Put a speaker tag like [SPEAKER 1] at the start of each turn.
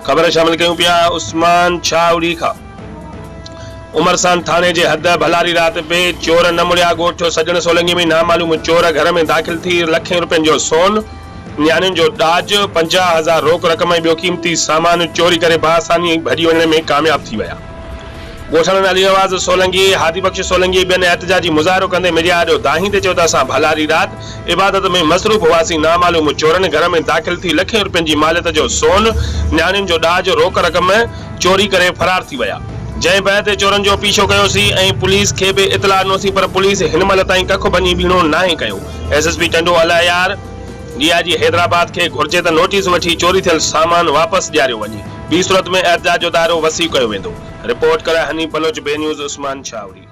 [SPEAKER 1] खबर शामिल कयूं पिया उस्मान छावड़ी खां। उमरसान थाने जे हद भलारी रात बे चोर न मुड़िया। ॻोठ सजण सोलंगी में नामालूम चोर घर में दाख़िल थी लखें रुपयनि जो सोन, न्याणियुनि जो ॾाज, 50,000 रोक रक़म ऐं ॿियो क़ीमती सामान चोरी करे बासानी भॼी वञण में कामयाब थी विया। ॻोठण अली नवाज़ सोलंगी, हादी बख्श सोलंगी ॿियनि एहतजाजी मुज़ाहिरो कंदे मीडिया जो दाही ते चयो त असां भलारी रात इबादत में मसरूफ़ हुआसीं। नामालूम चोरनि घर में दाख़िल थी लखें रुपयनि जी मालियत जो सोन, न्याणियुनि जो ॾाज, रोक रक़म चोरी करे फरार थी विया। जंहिं बैदि चोरनि जो पीछो कयोसीं ऐं पुलिस खे बि इतला ॾिनोसीं, पर पुलिस हिन महिल ताईं कख बनी बीणो नाहे कयो। SSP टंडो अलायार DIG हैदराबाद खे घुर्जे त नोटिस वठी चोरी थियल सामान वापसि ॾियारियो वञे। ॿी सूरत में एहतजाज जो दायरो वसी कयो वेंदो। रिपोर्ट करे हनी बलोच, बे न्यूज़, उस्मान छावड़ी।